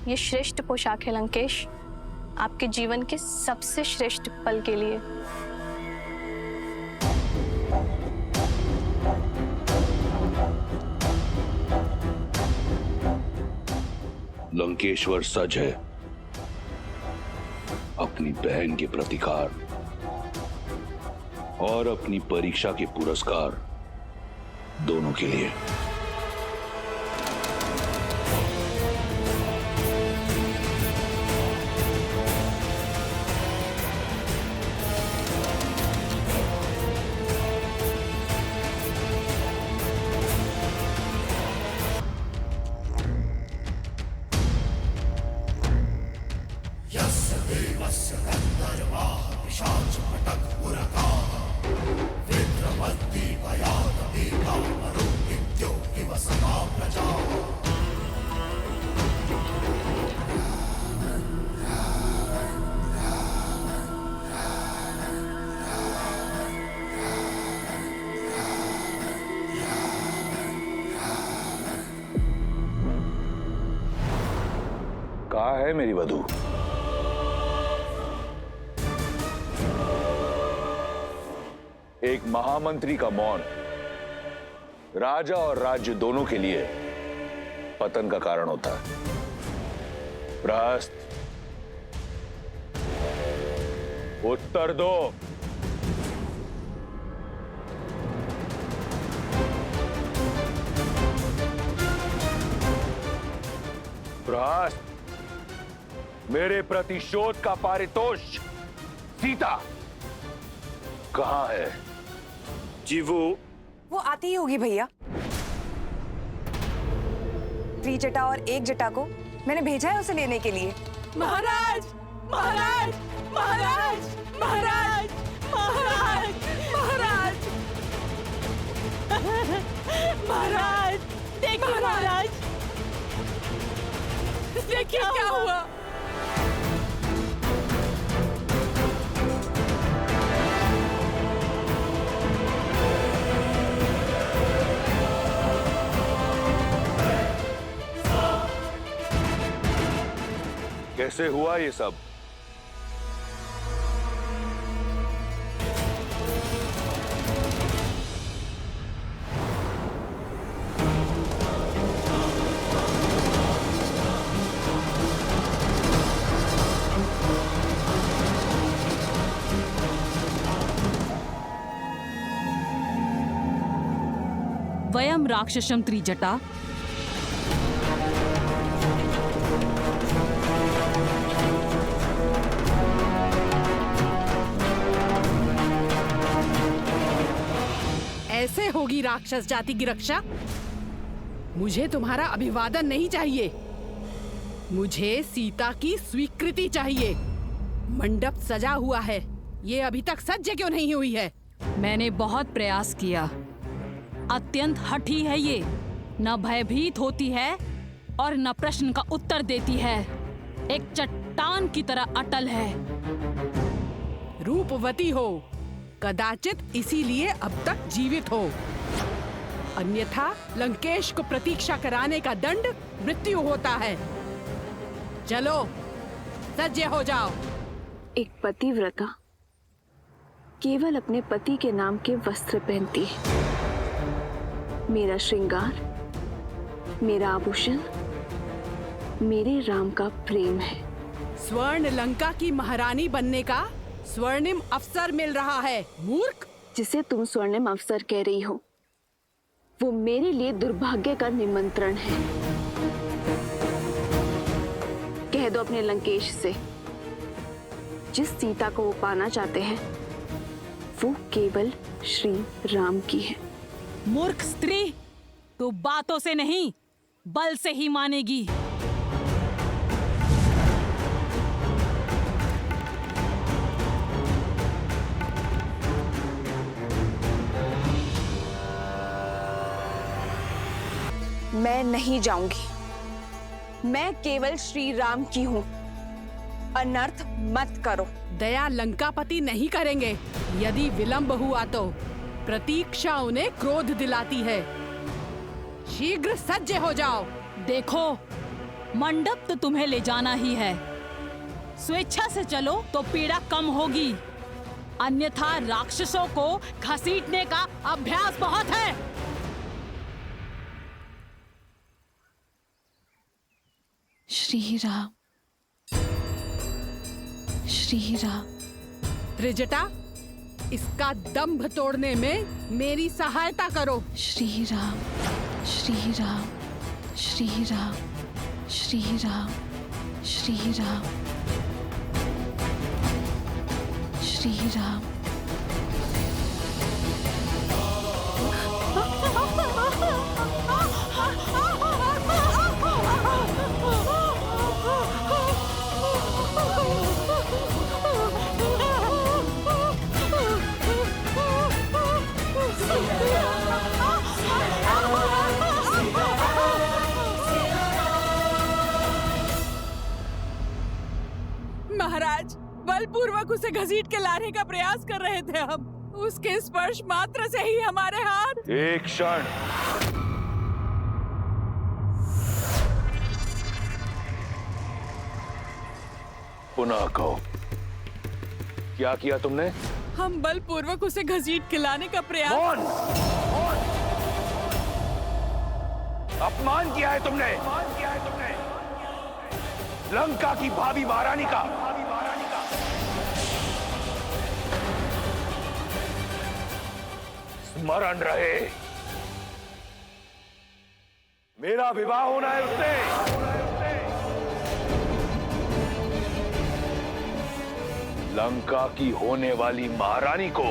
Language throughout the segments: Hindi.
ये श्रेष्ठ पोशाक है लंकेश, आपके जीवन के सबसे श्रेष्ठ पल के लिए। लंकेश्वर सज है अपनी बहन के प्रतिकार और अपनी परीक्षा के पुरस्कार दोनों के लिए। कहाँ है मेरी वधू? एक महामंत्री का मौन राजा और राज्य दोनों के लिए पतन का कारण होता है। प्रहस्त, उत्तर दो। प्रहस्त, मेरे प्रतिशोध का पारितोष सीता कहां है? जी वो आती ही होगी भैया। त्रिजटा और एक जटा को मैंने भेजा है उसे लेने के लिए। महाराज, महाराज, महाराज, महाराज, महाराज, महाराज, महाराज, देखिए महाराज, ये क्या हुआ? कैसे हुआ ये सब? वयम राक्षसम त्रिजटा ऐसे होगी राक्षस जाति की रक्षा? मुझे तुम्हारा अभिवादन नहीं चाहिए, मुझे सीता की स्वीकृति चाहिए। मंडप सजा हुआ है, ये अभी तक सज्ज क्यों नहीं हुई है? मैंने बहुत प्रयास किया। अत्यंत हठी है ये, न भयभीत होती है और न प्रश्न का उत्तर देती है। एक चट्टान की तरह अटल है। रूपवती हो, कदाचित इसीलिए अब तक जीवित हो, अन्यथा लंकेश को प्रतीक्षा कराने का दंड मृत्यु होता है। चलो सज्ज हो जाओ। एक पतिव्रता केवल अपने पति के नाम के वस्त्र पहनती है। मेरा श्रृंगार, मेरा आभूषण, मेरे राम का प्रेम है। स्वर्ण लंका की महारानी बनने का स्वर्णिम अवसर मिल रहा है, मूर्ख। जिसे तुम स्वर्णिम अवसर कह रही हो, वो मेरे लिए दुर्भाग्य का निमंत्रण है। कह दो अपने लंकेश से, जिस सीता को वो पाना चाहते हैं वो केवल श्री राम की है। मूर्ख स्त्री, तो बातों से नहीं बल से ही मानेगी। मैं नहीं जाऊंगी, मैं केवल श्री राम की हूं। अनर्थ मत करो। दया लंकापति नहीं करेंगे। यदि विलंब हुआ तो प्रतीक्षा उन्हें क्रोध दिलाती है। शीघ्र सज्ज हो जाओ। देखो मंडप तो तुम्हें ले जाना ही है। स्वेच्छा से चलो तो पीड़ा कम होगी, अन्यथा राक्षसों को घसीटने का अभ्यास बहुत है। श्री राम, श्री राम। त्रिजटा, इसका दंभ तोड़ने में मेरी सहायता करो। श्री राम, श्री राम, श्री राम, श्री राम, श्री राम, श्री राम। महाराज, बलपूर्वक उसे घसीट के लाने का प्रयास कर रहे थे हम। उसके स्पर्श मात्र से ही हमारे हाथ। एक क्षण। पुनः कहो, क्या किया तुमने? हम बलपूर्वक उसे घसीट के लाने का प्रयास। कौन? अपमान किया है तुमने, अपमान किया है तुमने लंका की भावी महारानी का। स्मरण रहे, मेरा विवाह होना है उससे। लंका की होने वाली महारानी को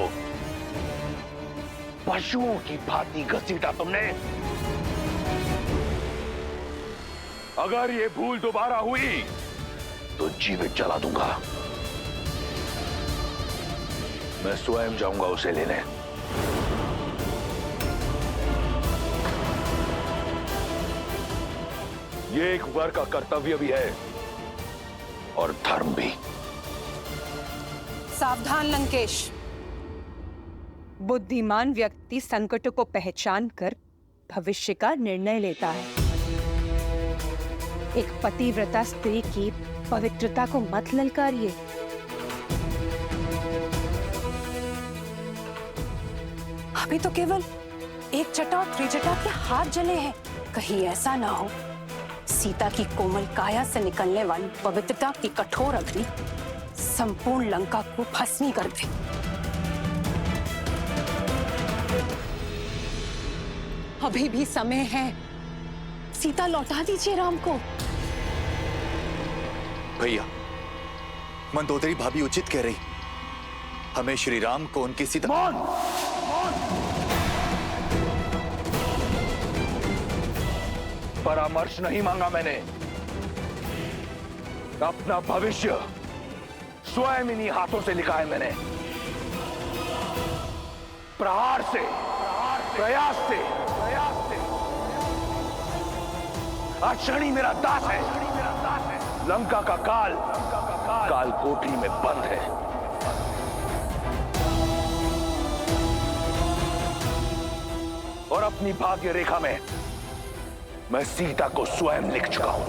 पशुओं की भांति घसीटा तुमने। अगर ये भूल दोबारा हुई तो जीवित जला दूंगा। मैं स्वयं जाऊंगा उसे लेने। ये एक वर का कर्तव्य भी है और धर्म भी। सावधान लंकेश, बुद्धिमान व्यक्ति संकटों को पहचान कर भविष्य का निर्णय लेता है। एक पतिव्रता स्त्री की पवित्रता को मत ललकारिए। अभी तो केवल एक जटा और त्रिजटा के हाथ जले हैं, कहीं ऐसा ना हो सीता की कोमल काया से निकलने वाली पवित्रता की कठोर अग्नि संपूर्ण लंका को भस्मी कर दे। अभी भी समय है, सीता लौटा दीजिए राम को। भैया, मंदोदरी भाभी उचित कह रही, हमें श्री राम को उनकी सीता। मौन! परामर्श नहीं मांगा मैंने, अपना भविष्य स्वयं इन्हीं हाथों से लिखा है मैंने। प्रहार से, प्रयास से, आज शनि मेरा दास है। लंका का काल कोठरी में बंद है। और अपनी भाग्य रेखा में मैं सीता को स्वयं लिख चुका हूं।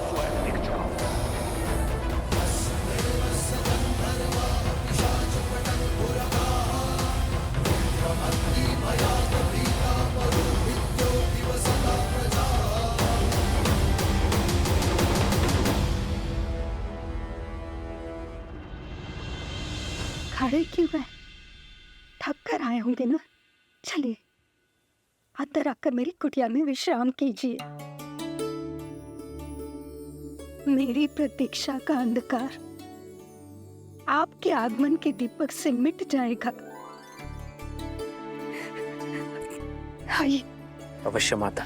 खड़े क्यों हैं? थक कर आए होंगे ना। चलिए अंदर आकर मेरी कुटिया में विश्राम कीजिए। मेरी प्रतीक्षा का अंधकार आपके आगमन के दीपक से मिट जाएगा। आइए। अवश्य माता।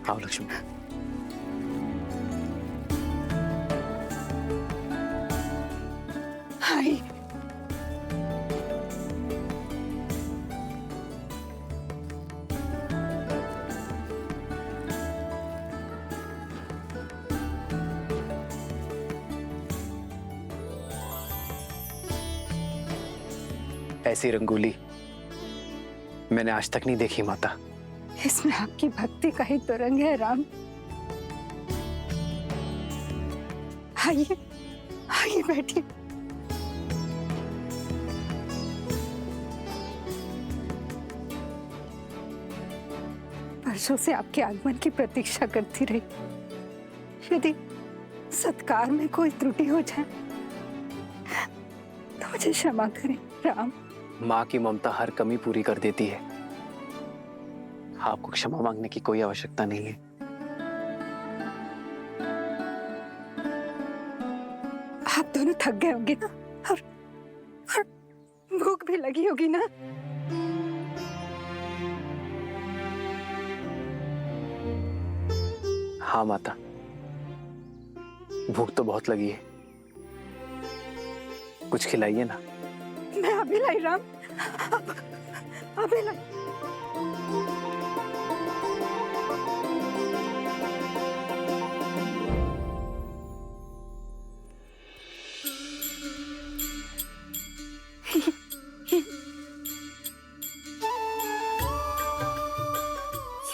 आओ लक्ष्मी। आइए। ऐसी रंगोली मैंने आज तक नहीं देखी माता। इसमें आपकी भक्ति का ही तो रंग है राम। आइए आइए बैठिए। वर्षों से आपके आगमन की प्रतीक्षा करती रही। यदि सत्कार में कोई त्रुटि हो जाए तो मुझे क्षमा करें राम। माँ की ममता हर कमी पूरी कर देती है। आपको क्षमा मांगने की कोई आवश्यकता नहीं है। आप दोनों थक गए होंगे ना, और भूख भी लगी होगी ना। हाँ माता, भूख तो बहुत लगी है। कुछ खिलाइए ना। मैं अभी लाई राम, अभी लाई।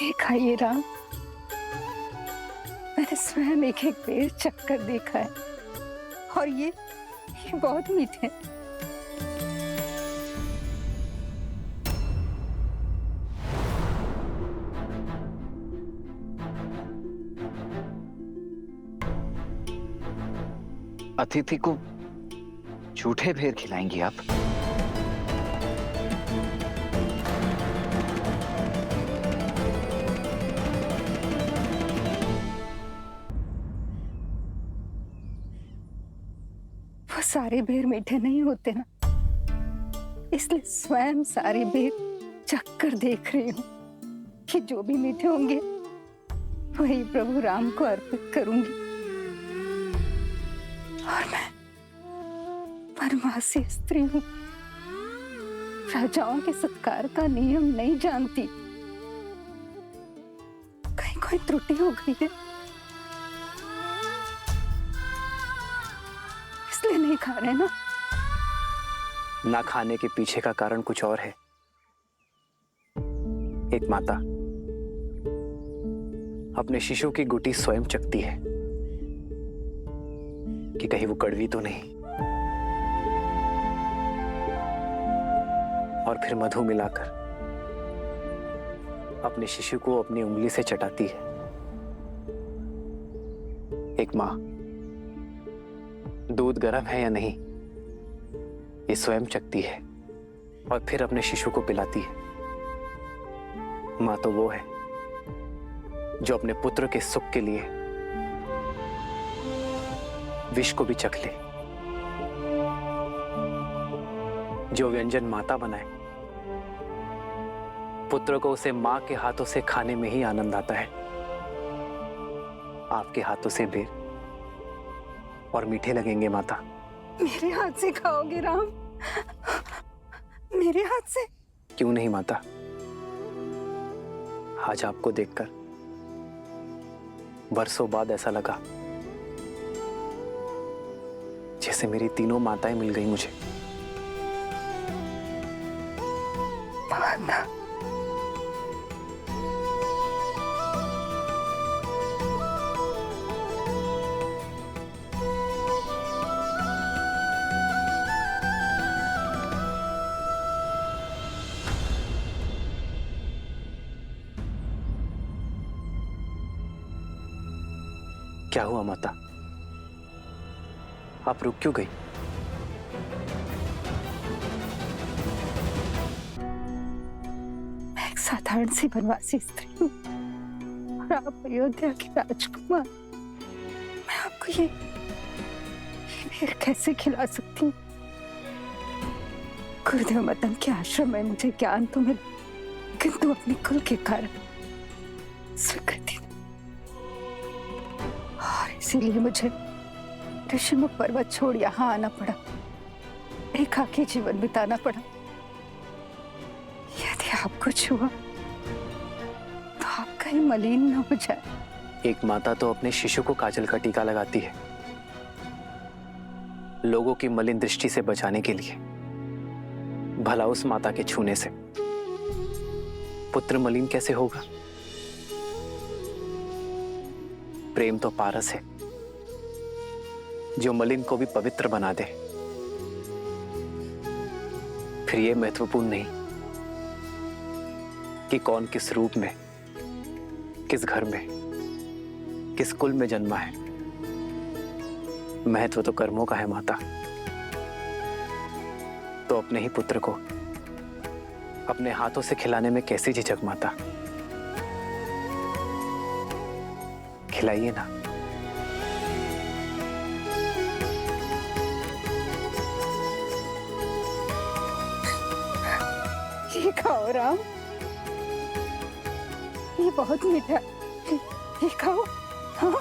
ये खाइए राम, मैंने स्वयं एक एक पेड़ चखकर देखा है और ये बहुत मीठे हैं। अतिथि को झूठे भेर खिलाएंगी आप? वो सारे बेर मीठे नहीं होते ना, इसलिए स्वयं सारे बेर चख कर देख रही हूँ कि जो भी मीठे होंगे वही प्रभु राम को अर्पित करूंगी। और मैं परमासी स्त्री हूँ, राजाओं के सत्कार का नियम नहीं जानती। कहीं कोई त्रुटि हो गई है इसलिए नहीं खा रहे ना। ना खाने के पीछे का कारण कुछ और है। एक माता अपने शिशु की गुटी स्वयं चखती है कि कहीं वो कड़वी तो नहीं, और फिर मधु मिलाकर अपने शिशु को अपनी उंगली से चटाती है। एक मां दूध गर्म है या नहीं ये स्वयं चखती है और फिर अपने शिशु को पिलाती है। मां तो वो है जो अपने पुत्र के सुख के लिए विष को भी चख ले। जो व्यंजन माता बनाए पुत्र को उसे मां के हाथों से खाने में ही आनंद आता है। आपके हाथों से बेर और मीठे लगेंगे माता। मेरे हाथ से खाओगे राम? मेरे हाथ से? क्यों नहीं माता, आज आपको देखकर बरसों बाद ऐसा लगा जैसे मेरी तीनों माताएं मिल गई मुझे। माता, क्या हुआ माता, आप रुक क्यों गई? मैं एक साधारण सी वनवासी स्त्री हूँ और आप अयोध्या के राजकुमार। मैं आपको ये बेर कैसे खिला सकती हूँ? गुरुदेव मदन के आश्रम में मुझे ज्ञान तो मिला, किंतु अपने कुल के कारण स्वीकृति, और इसीलिए मुझे ऋषिमुख पर्वत छोड़ यहाँ आना पड़ा, एकाकी जीवन बिताना पड़ा। यदि आपको छुआ तो आप कहीं मलिन न हो जाए। एक माता तो अपने शिशु को काजल का टीका लगाती है लोगों की मलिन दृष्टि से बचाने के लिए। भला उस माता के छूने से पुत्र मलिन कैसे होगा? प्रेम तो पारस है, जो मलिन को भी पवित्र बना दे। फिर ये महत्वपूर्ण नहीं कि कौन किस रूप में, किस घर में, किस कुल में जन्मा है। महत्व तो कर्मों का है माता। तो अपने ही पुत्र को अपने हाथों से खिलाने में कैसी झिझक माता? खिलाइए ना। ये खाओ राम, ये बहुत मीठा, ये खाओ। हाँ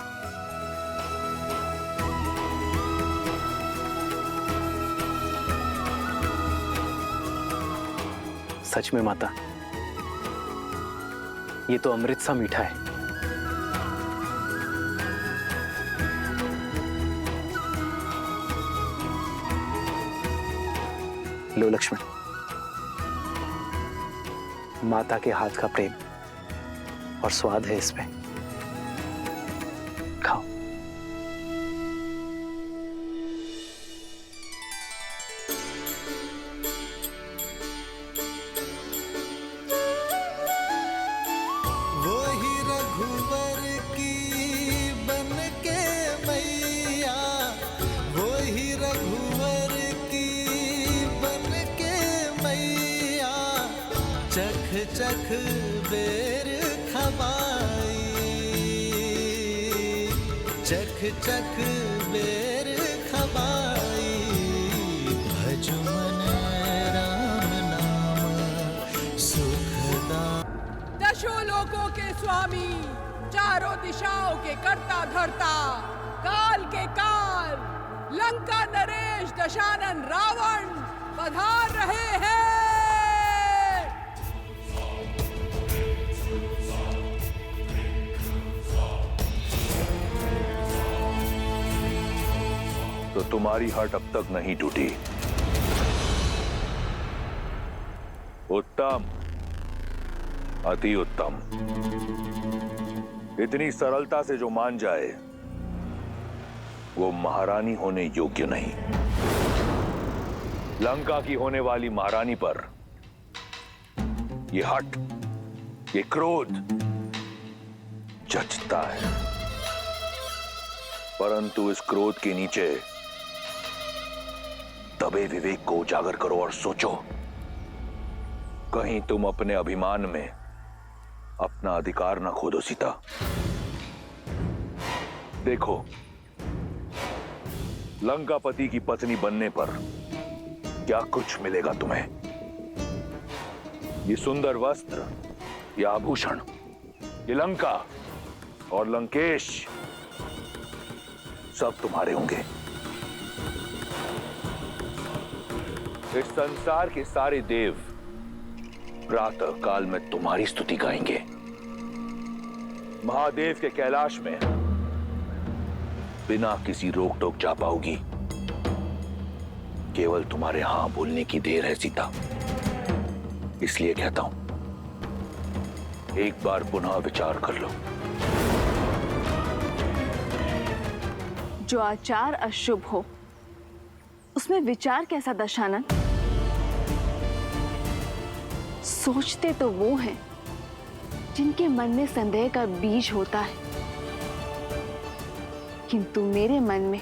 सच में माता, ये तो अमृत सा मीठा है। लो लक्ष्मण, माता के हाथ का प्रेम और स्वाद है इसमें। खाओ। वही रघुवर की बन के मैया, वही रघुवर की बन के मैया, चख चख बेर खबाई, चख चख बेर खबाई, भज मन राम नाम सुखदा। दशों लोकों के स्वामी, चारों दिशाओं के कर्ता धर्ता, काल के काल, लंका नरेश दशानन रावण पधार रहे हैं। तो तुम्हारी हट अब तक नहीं टूटी। उत्तम, अति उत्तम। इतनी सरलता से जो मान जाए वो महारानी होने योग्य नहीं। लंका की होने वाली महारानी पर ये हट, ये क्रोध जचता है। परंतु इस क्रोध के नीचे दबे विवेक को उजागर करो और सोचो, कहीं तुम अपने अभिमान में अपना अधिकार ना खो दो सीता। देखो, लंकापति की पत्नी बनने पर क्या कुछ मिलेगा तुम्हें। ये सुंदर वस्त्र, ये आभूषण, ये लंका और लंकेश सब तुम्हारे होंगे। इस संसार के सारे देव प्रातः काल में तुम्हारी स्तुति गाएंगे। महादेव के कैलाश में बिना किसी रोक टोक जा पाओगी। केवल तुम्हारे हां बोलने की देर है सीता। इसलिए कहता हूं, एक बार पुनः विचार कर लो। जो आचार अशुभ हो उसमें विचार कैसा दशानन? सोचते तो वो हैं जिनके मन में संदेह का बीज होता है, किंतु मेरे मन में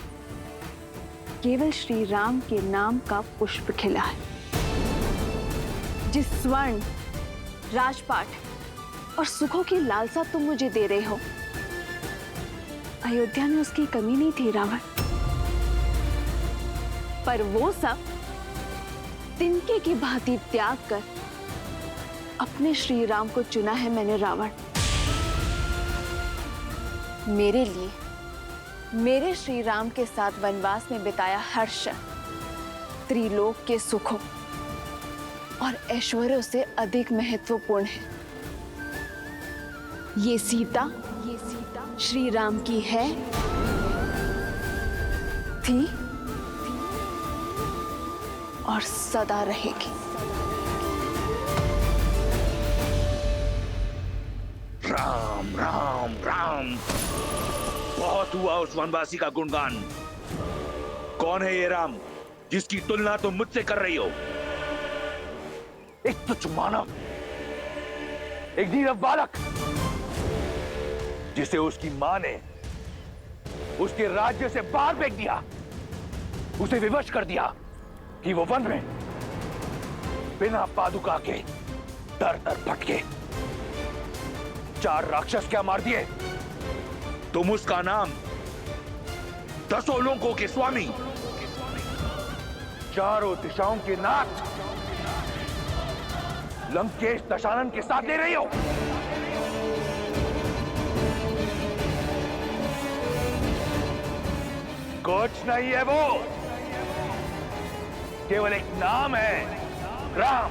केवल श्री राम के नाम का पुष्प खिला है। जिस स्वर्ण, राजपाट और सुखों की लालसा तुम मुझे दे रहे हो, अयोध्या में उसकी कमी नहीं थी रावण। पर वो सब तिनके की भांति त्याग कर अपने श्री राम को चुना है मैंने रावण। मेरे लिए, मेरे श्री राम के साथ वनवास में बिताया हर्ष त्रिलोक के सुखों और ऐश्वर्यों से अधिक महत्वपूर्ण है। ये सीता श्री राम की है, थी और सदा रहेगी। राम राम राम। बहुत हुआ उस वनवासी का गुणगान। कौन है ये राम जिसकी तुलना तुम मुझसे कर रही हो? एक तुच्छ मानव, एक नीरव बालक, जिसे उसकी मां ने उसके राज्य से बाहर फेंक दिया, उसे विवश कर दिया कि वो वन में बिना पादुका के दर दर भटके। 4 राक्षस क्या मार दिए? तुम उसका नाम 10 लोकों के स्वामी, 4 दिशाओं के नाथ लंकेश दशानन के साथ ले रही हो। कुछ नहीं है वो, केवल एक नाम है, राम।